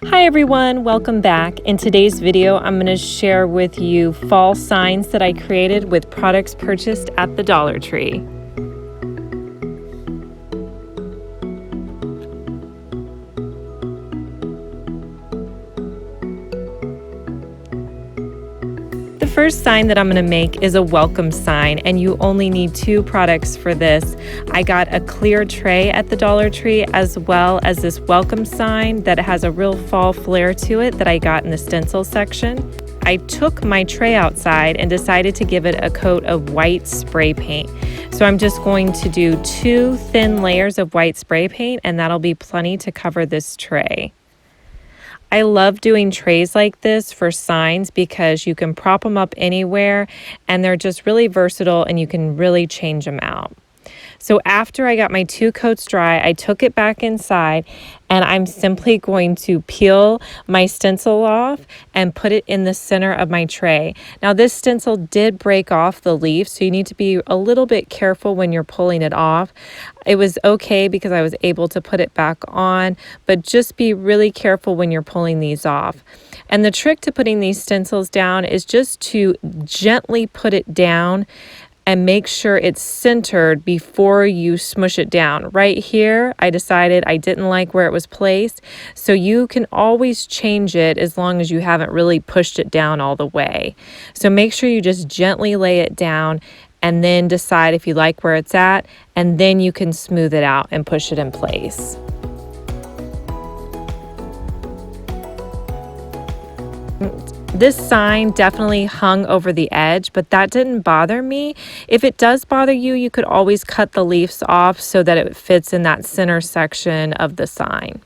Hi everyone, welcome back. In today's video, I'm going to share with you fall signs that I created with products purchased at the Dollar Tree. The first sign that I'm going to make is a welcome sign, and you only need 2 products for this. I got a clear tray at the Dollar Tree as well as this welcome sign that has a real fall flair to it that I got in the stencil section. I took my tray outside and decided to give it a coat of white spray paint. So I'm just going to do 2 thin layers of white spray paint, and that'll be plenty to cover this tray. I love doing trays like this for signs because you can prop them up anywhere and they're just really versatile and you can really change them out. So after I got my 2 coats dry, I took it back inside and I'm simply going to peel my stencil off and put it in the center of my tray. Now this stencil did break off the leaf, so you need to be a little bit careful when you're pulling it off. It was okay because I was able to put it back on, but just be really careful when you're pulling these off. And the trick to putting these stencils down is just to gently put it down and make sure it's centered before you smush it down. Right here, I decided I didn't like where it was placed, so you can always change it as long as you haven't really pushed it down all the way. So make sure you just gently lay it down and then decide if you like where it's at, and then you can smooth it out and push it in place. This sign definitely hung over the edge, but that didn't bother me. If it does bother you, you could always cut the leaves off so that it fits in that center section of the sign.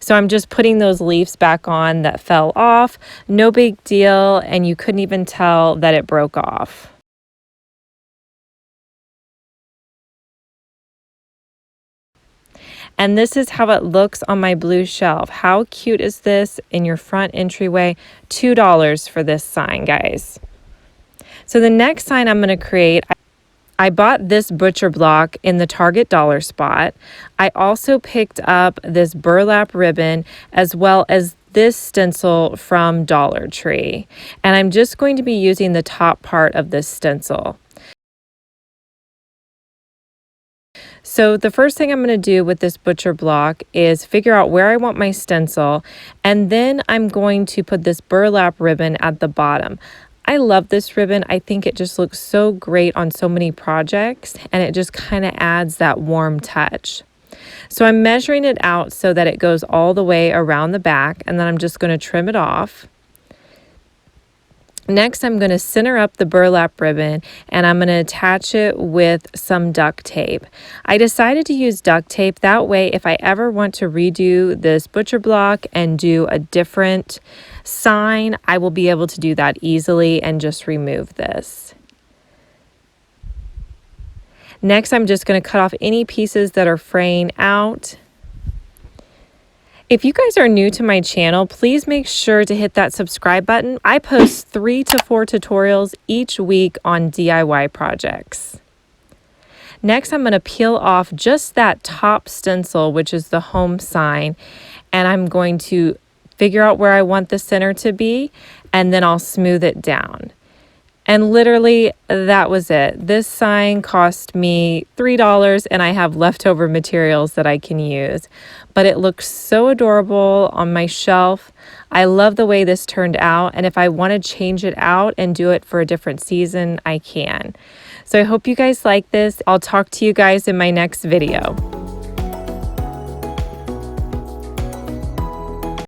So I'm just putting those leaves back on that fell off. No big deal, and you couldn't even tell that it broke off. And this is how it looks on my blue shelf. How cute is this in your front entryway? $2 for this sign, guys. So the next sign I'm going to create, I bought this butcher block in the Target dollar spot. I also picked up this burlap ribbon as well as this stencil from Dollar Tree. And I'm just going to be using the top part of this stencil. So the first thing I'm going to do with this butcher block is figure out where I want my stencil, and then I'm going to put this burlap ribbon at the bottom. I love this ribbon. I think it just looks so great on so many projects, and it just kind of adds that warm touch. So I'm measuring it out so that it goes all the way around the back, and then I'm just going to trim it off. Next, I'm going to center up the burlap ribbon and I'm going to attach it with some duct tape. I decided to use duct tape. That way, if I ever want to redo this butcher block and do a different sign, I will be able to do that easily and just remove this. Next, I'm just going to cut off any pieces that are fraying out. If you guys are new to my channel, please make sure to hit that subscribe button. I post 3 to 4 tutorials each week on DIY projects. Next, I'm going to peel off just that top stencil, which is the home sign, and I'm going to figure out where I want the center to be, and then I'll smooth it down. And literally, that was it. This sign cost me $3 and I have leftover materials that I can use. But it looks so adorable on my shelf. I love the way this turned out. And if I want to change it out and do it for a different season, I can. So I hope you guys like this. I'll talk to you guys in my next video.